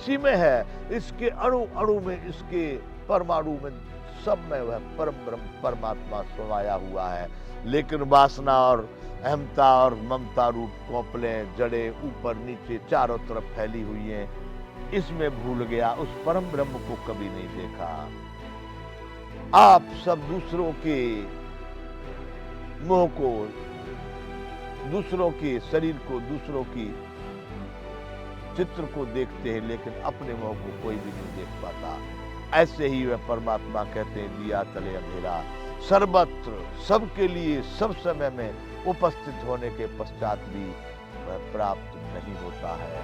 इसी में है, इसके अणु अणु में, इसके परमाणु में, सब में वह परम ब्रह्म परमात्मा समाया हुआ है। लेकिन वासना और अहमता और ममता रूप कौपलें, जड़ें ऊपर नीचे चारों तरफ फैली हुई हैं, इसमें भूल गया, उस परम ब्रह्म को कभी नहीं देखा। आप सब दूसरों के मोह को, दूसरों के शरीर को, दूसरों की चित्र को देखते हैं, लेकिन अपने मोह को कोई भी नहीं देख पाता। ऐसे ही वह परमात्मा कहते हैं, दिया तले अंधेरा, सर्वत्र सबके लिए सब समय में उपस्थित होने के पश्चात भी वह प्राप्त नहीं होता है।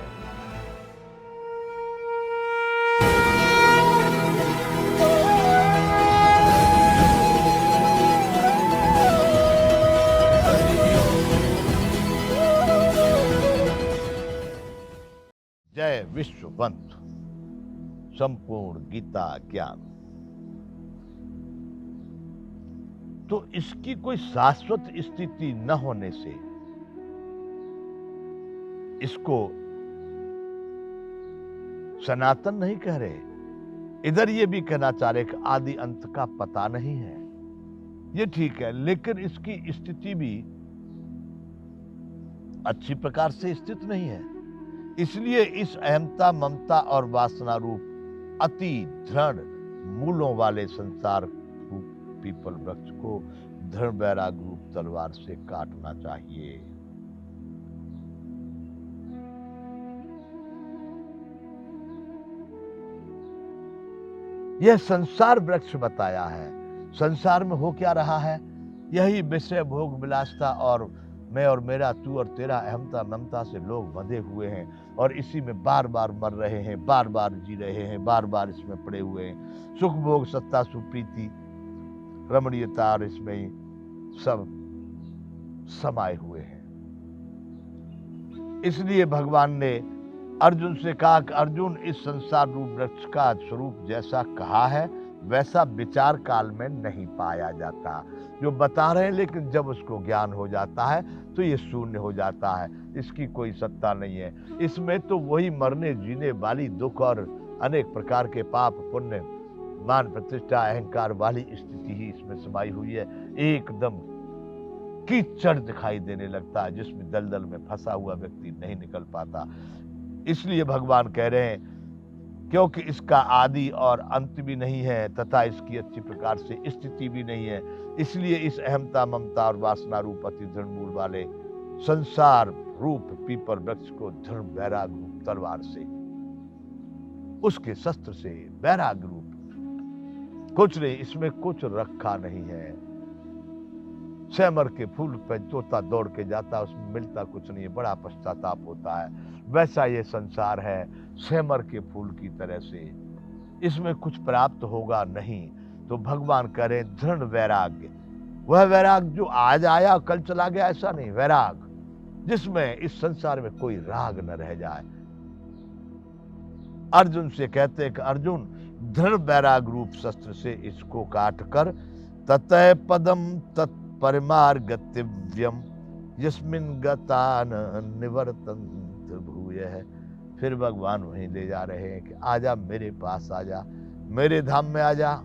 जय विश्ववंत संपूर्ण गीता ज्ञान। तो इसकी कोई शाश्वत स्थिति न होने से इसको सनातन नहीं कह रहे, इधर ये भी कहना चाह रहे कि आदि अंत का पता नहीं है। ये ठीक है, लेकिन इसकी स्थिति भी अच्छी प्रकार से स्थित नहीं है। इसलिए इस अहमता, ममता और वासना रूप अति दृढ़ मूलों वाले संसार रूप पीपल वृक्ष को दृढ़ वैराग रूप तलवार से काटना चाहिए। यह संसार वृक्ष बताया है। संसार में हो क्या रहा है? यही विषय भोग विलासता और मैं और मेरा, तू और तेरा, अहमता ममता से लोग बंधे हुए हैं और इसी में बार बार मर रहे हैं, बार बार जी रहे हैं, बार बार इसमें पड़े हुए हैं। सुख भोग, सत्ता, सुप्रीति, रमणीयता, और इसमें ही सब समाये हुए हैं। इसलिए भगवान ने अर्जुन से कहा कि अर्जुन, इस संसार रूप वृक्ष का स्वरूप जैसा कहा है वैसा विचार काल में नहीं पाया जाता। जो बता रहे हैं, लेकिन जब उसको ज्ञान हो जाता है तो ये शून्य हो जाता है, इसकी कोई सत्ता नहीं है। इसमें तो वही मरने जीने वाली दुख और अनेक प्रकार के पाप पुण्य, मान प्रतिष्ठा, अहंकार वाली स्थिति ही इसमें समाई हुई है। एकदम कीचड़ दिखाई देने लगता है, जिसमें दलदल में फंसा हुआ व्यक्ति नहीं निकल पाता। इसलिए भगवान कह रहे हैं, क्योंकि इसका आदि और अंत भी नहीं है तथा इसकी अच्छी प्रकार से स्थिति भी नहीं है, इसलिए इस अहमता, ममता और वासना रूप अति दृढ़ मूल वाले संसार रूप पीपल वृक्ष को दृढ़ वैराग रूप तलवार से, उसके शस्त्र से वैराग रूप, कुछ नहीं, इसमें कुछ रखा नहीं है। सेमर के फूल पर तोता दौड़ के जाता, उसमें मिलता कुछ नहीं है, बड़ा पश्चाताप होता है। वैसा ये संसार है, सेमर के फूल की तरह से, इसमें कुछ प्राप्त होगा नहीं। तो भगवान कह रहे दृढ़ वैराग्य, वह वैराग जो आज आया कल चला गया, ऐसा नहीं, वैराग जिसमें इस संसार में कोई राग न रह जाए। अर्जुन से कहते हैं कि अर्जुन, दृढ़ वैराग रूप शस्त्र से इसको काट कर ततः पदम तत्परिमार्गतिव्यम यस्मिन् गता न निवर्तन्त भूयः। फिर भगवान वहीं ले जा रहे हैं कि आजा मेरे पास, आजा मेरे धाम में, आजा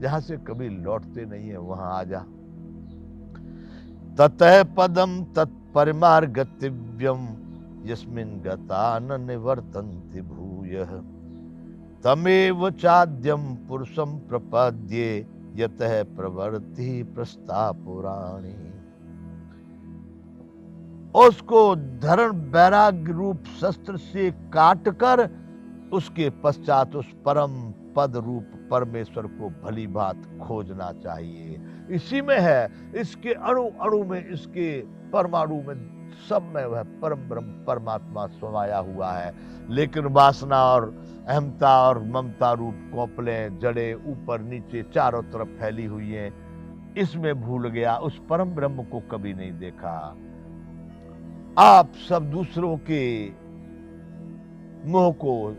जहां से कभी लौटते नहीं है, वहां आजा। ततः पदम तत्परिमार्गतिव्यम यस्मिन् गता न निवर्तन्ति भूयः तमेव चाद्यम पुरुषम प्रपद्ये यतः प्रवृत्ति प्रस्तापुराणी। उसको धरण वैराग्य रूप शस्त्र से काटकर उसके पश्चात उस परम पद रूप परमेश्वर को भली बात खोजना चाहिए। इसी में है, इसके अणु अणु में, इसके परमाणु में, सब में वह परम ब्रह्म परमात्मा समाया हुआ है। लेकिन वासना और अहमता और ममता रूप कौपलें, जड़ें ऊपर नीचे चारों तरफ फैली हुई हैं, इसमें भूल गया, उस परम ब्रह्म को कभी नहीं देखा। आप सब दूसरों के मोह को,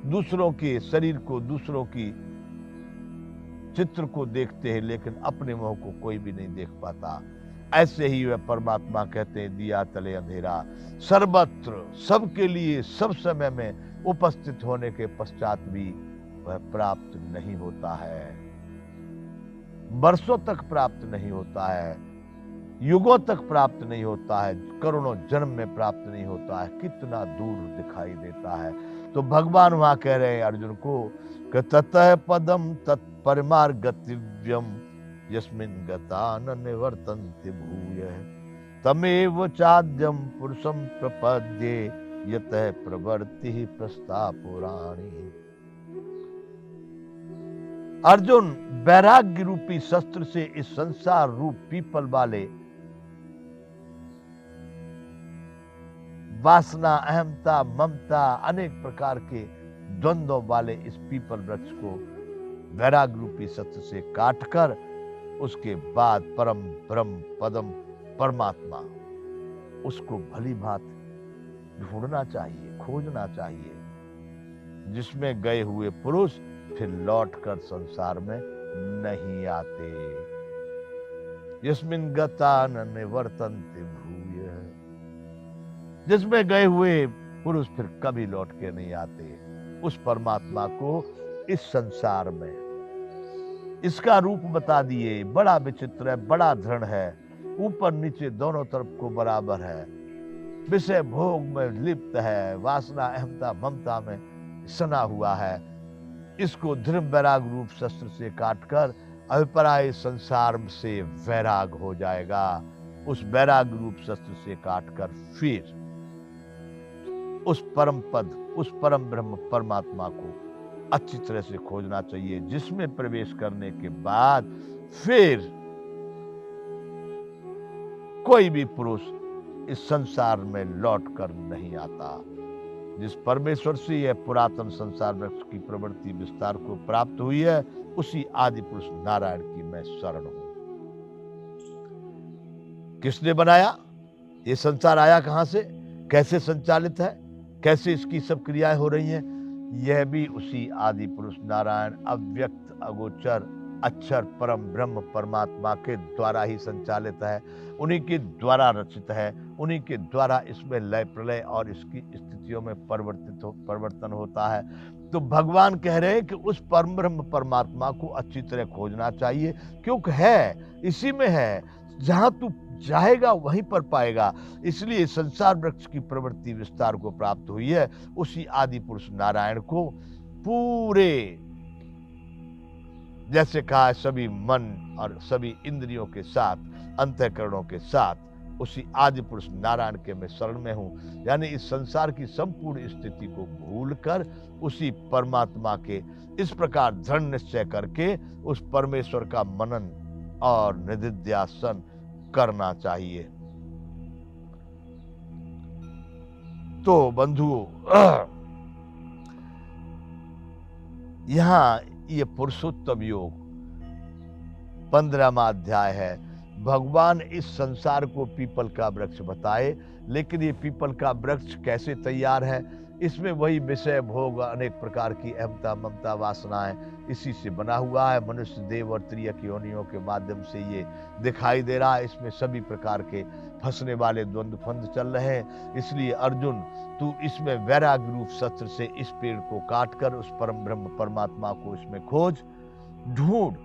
दूसरों के शरीर को, दूसरों की चित्र को देखते हैं, लेकिन अपने मोह को कोई भी नहीं देख पाता। ऐसे ही वह परमात्मा कहते हैं दिया तले अंधेरा, सर्वत्र सबके लिए सब समय में उपस्थित होने के पश्चात भी वह प्राप्त नहीं होता है, वर्षों तक प्राप्त नहीं होता है, युगों तक प्राप्त नहीं होता है, करोड़ों जन्म में प्राप्त नहीं होता है, कितना दूर दिखाई देता है। तो भगवान वहां कह रहे हैं अर्जुन को कि ततः पदम तत्परमार्गतिव्यम यस्मिन् गता न निवर्तन्ते भूयः तमेव चाद्यम पुरुषम प्रपद्ये यतः प्रवृत्ति प्रस्ताव पुराणी। अर्जुन वैराग्य रूपी शस्त्र से इस संसार रूप पीपल वाले वासना, अहमता, ममता, अनेक प्रकार के द्वंद्वों वाले इस पीपल वृक्ष को वैराग्य रूपी शस्त्र से काटकर उसके बाद परम ब्रह्म पदम परमात्मा उसको भली भांति ढूंढना चाहिए, खोजना चाहिए, जिसमें गए हुए पुरुष फिर लौटकर संसार में नहीं आते। यस्मिन् गता न निवर्तन्ते भूयः, जिसमें गए हुए पुरुष फिर कभी लौट के नहीं आते। उस परमात्मा को इस संसार में इसका रूप बता दिए, बड़ा विचित्र है, बड़ा दृढ़ है, ऊपर नीचे दोनों तरफ को बराबर है, विषय भोग में लिप्त है, वासना, अहमता, ममता में सना हुआ है। इसको दृढ़ वैराग रूप शस्त्र से काटकर अभिप्राय संसार से वैराग हो जाएगा। उस वैराग रूप शस्त्र से काटकर फिर उस परम पद, उस परम ब्रह्म परमात्मा को अच्छी तरह से खोजना चाहिए, जिसमें प्रवेश करने के बाद फिर कोई भी पुरुष इस संसार में लौट कर नहीं आता। जिस परमेश्वर से यह पुरातन संसार वृक्ष की प्रवृत्ति विस्तार को प्राप्त हुई है, उसी आदि पुरुष नारायण की मैं शरण हूं। किसने बनाया ये संसार, आया कहां से, कैसे संचालित है, कैसे इसकी सब क्रियाएं हो रही हैं, यह भी उसी आदि पुरुष नारायण अव्यक्त अगोचर अक्षर परम ब्रह्म परमात्मा के द्वारा ही संचालित है, उन्हीं के द्वारा रचित है, उन्हीं के द्वारा इसमें लय प्रलय और इसकी स्थितियों में परिवर्तन होता है। तो भगवान कह रहे हैं कि उस परम ब्रह्म परमात्मा को अच्छी तरह खोजना चाहिए, क्योंकि है इसी में है, जहां तू जाएगा वहीं पर पाएगा। इसलिए संसार वृक्ष की प्रवृत्ति विस्तार को प्राप्त हुई है, उसी आदि पुरुष नारायण को पूरे, जैसे कहा, सभी मन और सभी इंद्रियों के साथ, अंतःकरणों के साथ उसी आदि पुरुष नारायण के मैं शरण में हूं। यानी इस संसार की संपूर्ण स्थिति को भूलकर उसी परमात्मा के इस प्रकार दृढ़ निश्चय करके उस परमेश्वर का मनन और निधिध्यासन करना चाहिए। तो बंधुओं, यहां ये पुरुषोत्तम योग 15वां अध्याय है। भगवान इस संसार को पीपल का वृक्ष बताए, लेकिन ये पीपल का वृक्ष कैसे तैयार है, इसमें वही विषय भोग, अनेक प्रकार की अहमता ममता वासनाएं, इसी से बना हुआ है। मनुष्य देव और त्रियक योनियों के माध्यम से ये दिखाई दे रहा है। इसमें सभी प्रकार के फंसने वाले द्वंद्व फंद चल रहे हैं। इसलिए अर्जुन, तू इसमें वैराग्य रूप शस्त्र से इस पेड़ को काटकर उस परम ब्रह्म परमात्मा को इसमें खोज, ढूंढ,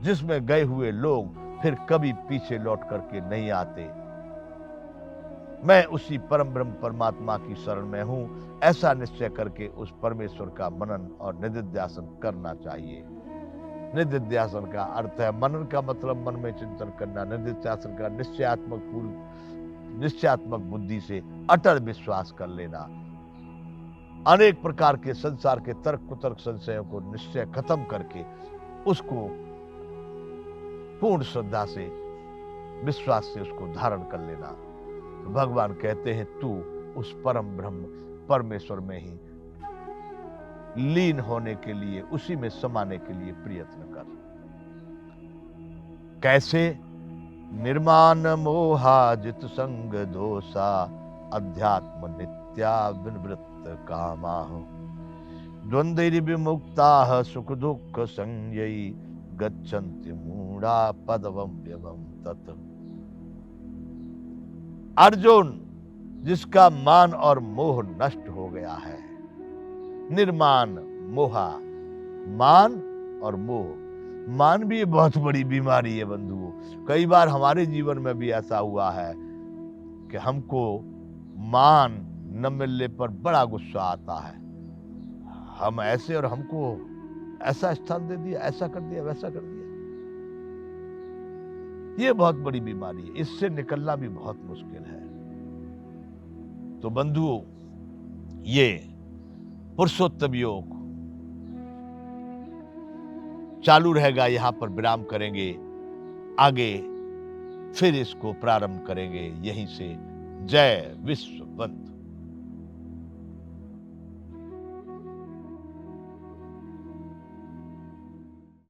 जिसमें गए हुए लोग फिर कभी पीछे लौट करके नहीं आते। मैं उसी परम ब्रह्म परमात्मा की शरण में हूं, ऐसा निश्चय करके उस परमेश्वर का मनन और निधिध्यासन करना चाहिए। निधिध्यासन का अर्थ है, मनन का मतलब मन में चिंतन करना, निधिध्यासन का निश्चयात्मक बुद्धि से अटल विश्वास कर लेना, अनेक प्रकार के संसार के तर्क कुतर्क संशयों को निश्चय खत्म करके उसको पूर्ण श्रद्धा से, विश्वास से उसको धारण कर लेना। तो भगवान कहते हैं, तू उस परम ब्रह्म परमेश्वर में ही लीन होने के लिए, उसी में समाने के लिए प्रयत्न कर। कैसे? निर्माण मोहाजित संग दोषा अध्यात्म नित्या विनिवृत्त कामाः द्वंद्वैर्विमुक्ताः सुख दुःख संयई गच्छन्ति मूढ़ा पदवं व्यवं तत्। अर्जुन जिसका मान और मोह नष्ट हो गया है। निर्मान मोहा, मान और मोह। मान भी ये बहुत बड़ी बीमारी है बंधुओं। कई बार हमारे जीवन में भी ऐसा हुआ है कि हमको मान न मिलने पर बड़ा गुस्सा आता है। हम ऐसे, और हमको ऐसा स्थान दे दिया, ऐसा कर दिया, वैसा कर दिया। ये बहुत बड़ी बीमारी है, इससे निकलना भी बहुत मुश्किल है। तो बंधुओं, ये पुरुषोत्तम योग चालू रहेगा, यहां पर विराम करेंगे, आगे फिर इसको प्रारंभ करेंगे यहीं से। जय विश्व बंधु।